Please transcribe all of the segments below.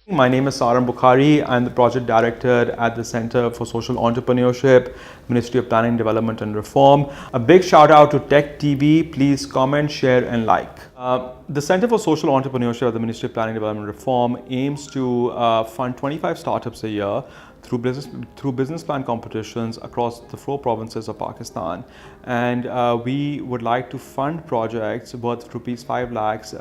My name is Saram Bokhari. I'm the project director at the Centre for Social Entrepreneurship, Ministry of Planning, Development and Reform. A big shout out to Tech TV. Please comment, share and like. The Centre for Social Entrepreneurship at the Ministry of Planning, Development and Reform aims to fund 25 startups a year through business plan competitions across the 4 provinces of Pakistan. And we would like to fund projects worth rupees 5 lakhs,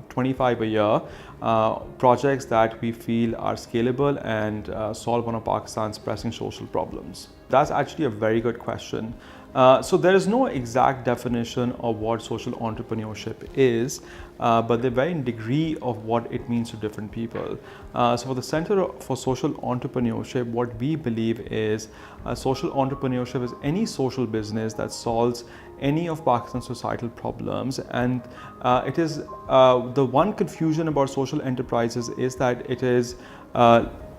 25 a year, projects that we feel are scalable and solve one of Pakistan's pressing social problems. That's actually a very good question. So there is no exact definition of what social entrepreneurship is, but the varying degree of what it means to different people. So for the Centre for Social Entrepreneurship, what we believe is social entrepreneurship is any social business that solves any of Pakistan's societal problems. And it is the one confusion about social enterprises is that it is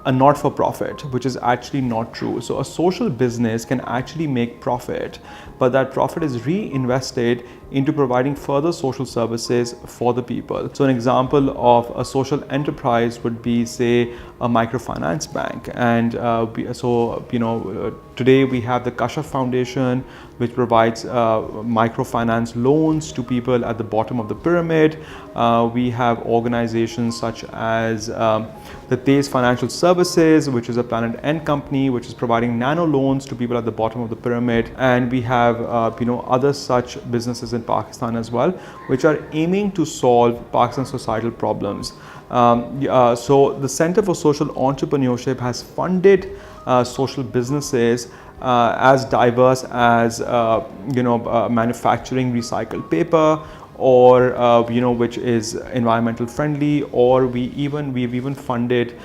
a not-for-profit, which is actually not true. So a social business can actually make profit, but that profit is reinvested into providing further social services for the people. So an example of a social enterprise would be, say, a microfinance bank. And today we have the Kashaf Foundation, which provides microfinance loans to people at the bottom of the pyramid. We have organizations such as the Tejas Financial Services, which is a Planet N company, which is providing nano loans to people at the bottom of the pyramid. And we have other such businesses in Pakistan as well, which are aiming to solve Pakistan's societal problems. So the Centre for Social Entrepreneurship has funded social businesses as diverse as manufacturing recycled paper, or which is environmental friendly, or we've even funded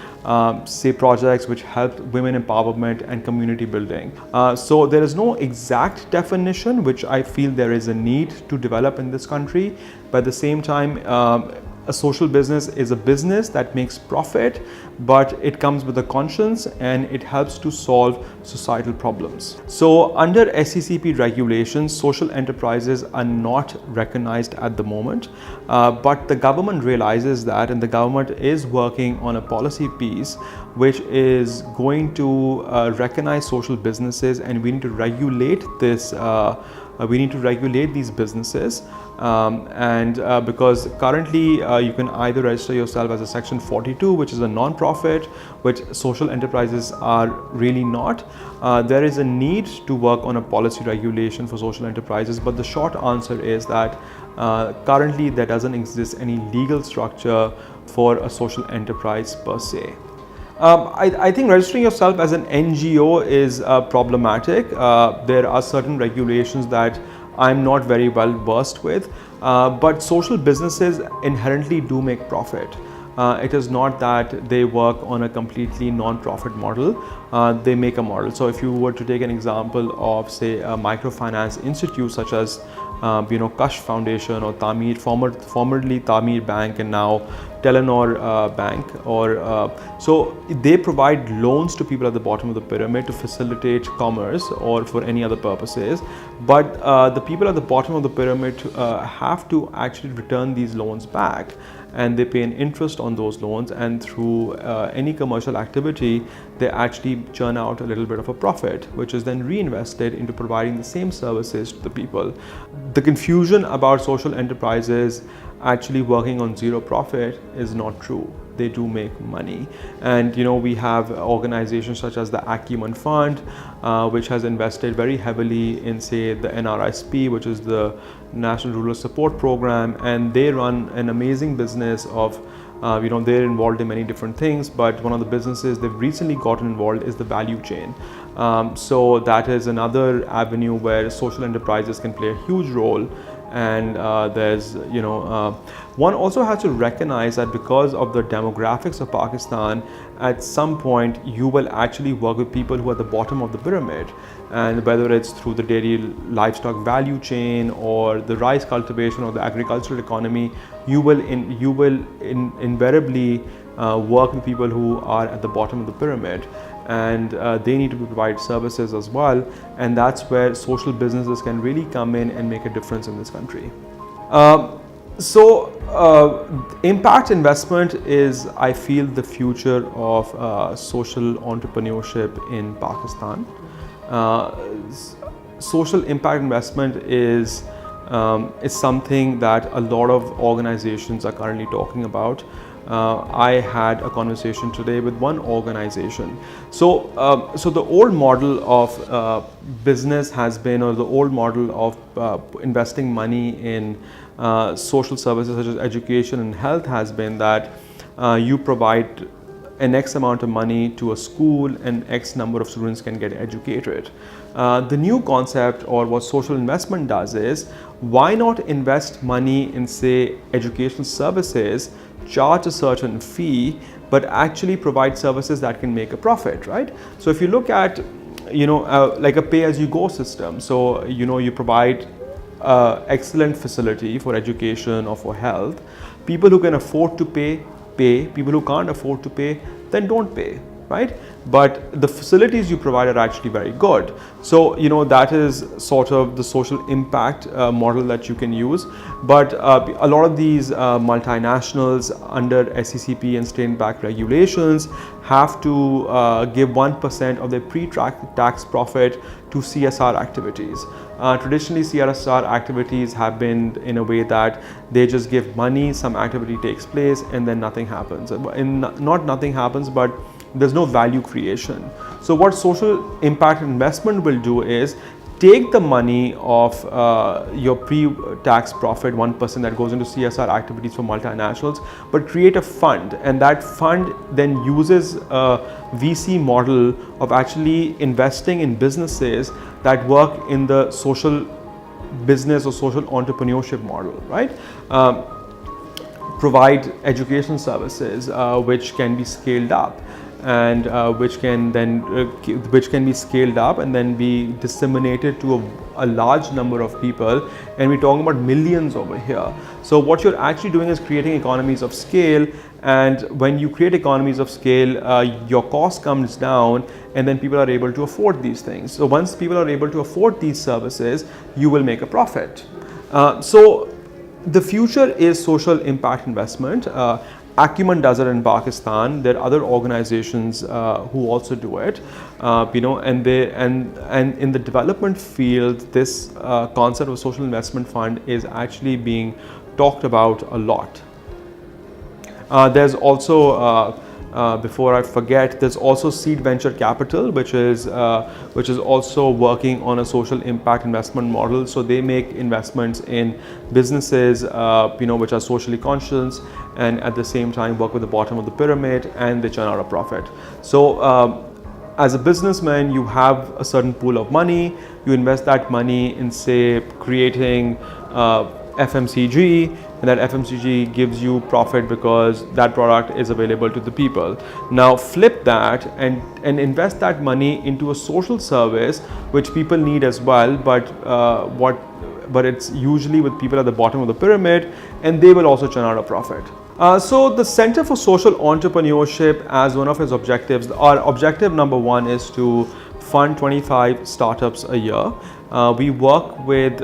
say projects which help women empowerment and community building. So there is no exact definition which I feel there is a need to develop in this country, but at the same time a social business is a business that makes profit, but it comes with a conscience and it helps to solve societal problems. So under SECP regulations, social enterprises are not recognized at the moment, but the government realizes that, and the government is working on a policy piece which is going to recognize social businesses, and we need to regulate this. We need to regulate these businesses, because currently you can either register yourself as a Section 42, which is a non-profit, which social enterprises are really not. There is a need to work on a policy regulation for social enterprises, but the short answer is that currently there doesn't exist any legal structure for a social enterprise per se. I think registering yourself as an NGO is problematic. There are certain regulations that I'm not very well versed with, but social businesses inherently do make profit. It is not that they work on a completely non-profit model. They make a model. So if you were to take an example of, say, a microfinance institute such as Kash Foundation or Tamir, formerly Tamir Bank and now Telenor Bank, so they provide loans to people at the bottom of the pyramid to facilitate commerce or for any other purposes. But the people at the bottom of the pyramid have to actually return these loans back, and they pay an interest on those loans, and through any commercial activity they actually churn out a little bit of a profit, which is then reinvested into providing the same services to the people. The confusion about social enterprises actually working on zero profit is not true. They do make money, and we have organizations such as the Acumen Fund, which has invested very heavily in, say, the NRSP, which is the National Rural Support Program, and they run an amazing business of they're involved in many different things, but one of the businesses they've recently gotten involved is the value chain. So that is another avenue where social enterprises can play a huge role. And one also has to recognize that because of the demographics of Pakistan, at some point you will actually work with people who are at the bottom of the pyramid, and whether it's through the dairy livestock value chain or the rice cultivation or the agricultural economy, you will invariably work with people who are at the bottom of the pyramid, and they need to provide services as well, and that's where social businesses can really come in and make a difference in this country. So, impact investment is, I feel, the future of social entrepreneurship in Pakistan. Uh, Social impact investment is something that a lot of organizations are currently talking about. I had a conversation today with one organization. So the old model of business has been, or the old model of investing money in social services such as education and health has been that you provide an X amount of money to a school and X number of students can get educated. The new concept, or what social investment does, is why not invest money in, say, educational services, charge a certain fee, but actually provide services that can make a profit, right? So if you look at, like a pay-as-you-go system, so, you provide excellent facility for education or for health. People who can afford to pay, pay. People who can't afford to pay, then don't pay, right? But the facilities you provide are actually very good. So, that is sort of the social impact model that you can use. But a lot of these multinationals under SECP and state-backed regulations have to give 1% of their pre-tax profit to CSR activities. Traditionally, CSR activities have been in a way that they just give money, some activity takes place, and then nothing happens. Not nothing happens, but there's no value creation. So what social impact investment will do is take the money of your pre-tax profit, 1% that goes into CSR activities for multinationals, but create a fund, and that fund then uses a VC model of actually investing in businesses that work in the social business or social entrepreneurship model, right? Provide education services which can be scaled up, and which can be scaled up and then be disseminated to a large number of people, and we're talking about millions over here. So what you're actually doing is creating economies of scale, and when you create economies of scale, your cost comes down, and then people are able to afford these things. So once people are able to afford these services, you will make a profit. So the future is social impact investment. Acumen does it in Pakistan. There are other organizations who also do it, and in the development field, this concept of social investment fund is actually being talked about a lot. There's also before I forget, there's also Seed Venture Capital, which is also working on a social impact investment model. So they make investments in businesses, which are socially conscious, and at the same time work with the bottom of the pyramid, and they churn out a profit. So as a businessman, you have a certain pool of money. You invest that money in, say, creating FMCG, and that FMCG gives you profit because that product is available to the people. Now flip that and invest that money into a social service which people need as well, but it's usually with people at the bottom of the pyramid, and they will also churn out a profit. So the Centre for Social Entrepreneurship, as one of its objectives, our objective number one is to fund 25 startups a year. We work with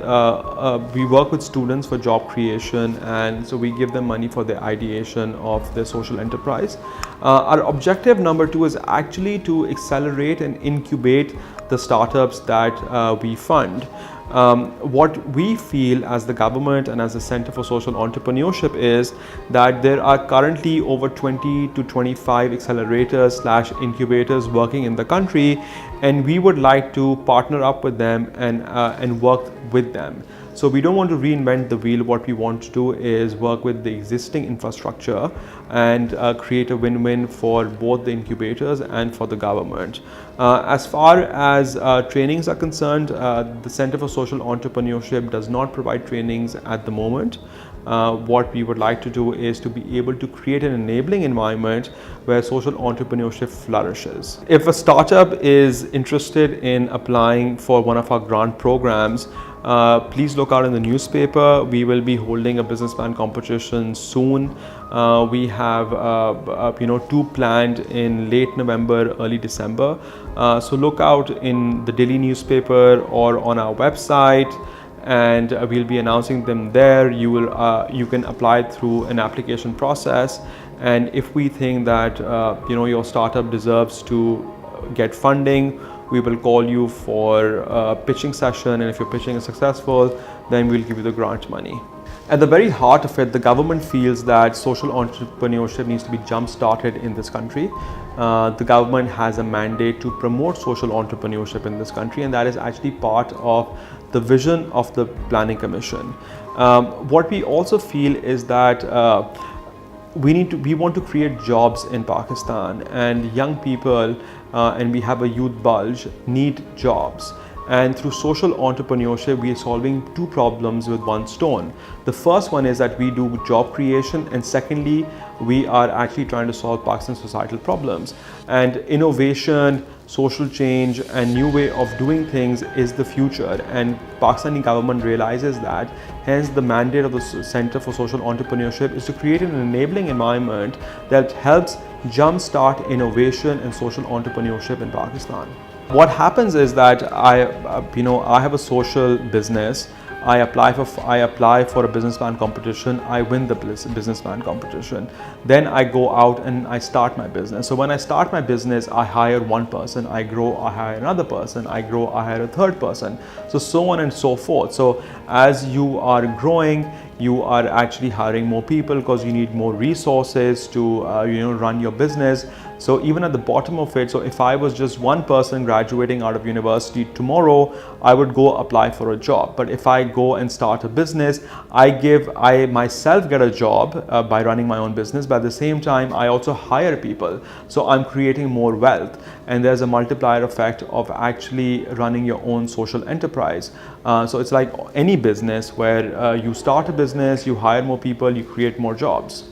students for job creation, and so we give them money for the ideation of their social enterprise. Our objective number two is actually to accelerate and incubate the startups that we fund. What we feel as the government and as the Centre for Social Entrepreneurship is that there are currently over 20 to 25 accelerators / incubators working in the country, and we would like to partner up with them and work with them. So we don't want to reinvent the wheel. What we want to do is work with the existing infrastructure and create a win-win for both the incubators and for the government. As far as trainings are concerned, the Centre for Social Entrepreneurship does not provide trainings at the moment. What we would like to do is to be able to create an enabling environment where social entrepreneurship flourishes. If a startup is interested in applying for one of our grant programs, please look out in the newspaper. We will be holding a business plan competition soon. We have two planned in late November, early December. So look out in the daily newspaper or on our website, and we'll be announcing them there. You can apply through an application process, and if we think that your startup deserves to get funding, we will call you for a pitching session, and if your pitching is successful, then we'll give you the grant money. At the very heart of it, the government feels that social entrepreneurship needs to be jump-started in this country. The government has a mandate to promote social entrepreneurship in this country, and that is actually part of the vision of the Planning Commission. What we also feel is that we want to create jobs in Pakistan, and young people, and we have a youth bulge, need jobs. And through social entrepreneurship, we are solving two problems with one stone. The first one is that we do job creation, and secondly, we are actually trying to solve Pakistan's societal problems. And innovation, social change, and new way of doing things is the future. And Pakistani government realizes that. Hence, the mandate of the Centre for Social Entrepreneurship is to create an enabling environment that helps jumpstart innovation and social entrepreneurship in Pakistan. What happens is that I have a social business. I apply for a businessman competition. I win the businessman competition. Then I go out and I start my business. So when I start my business, I hire one person. I grow, I hire another person. I grow, I hire a third person. So on and so forth. So as you are growing, you are actually hiring more people because you need more resources to run your business. So even at the bottom of it, so if I was just one person graduating out of university tomorrow, I would go apply for a job. But if I go and start a business, I myself get a job by running my own business, but at the same time, I also hire people. So I'm creating more wealth, and there's a multiplier effect of actually running your own social enterprise. So it's like any business where you start a business, you hire more people, you create more jobs.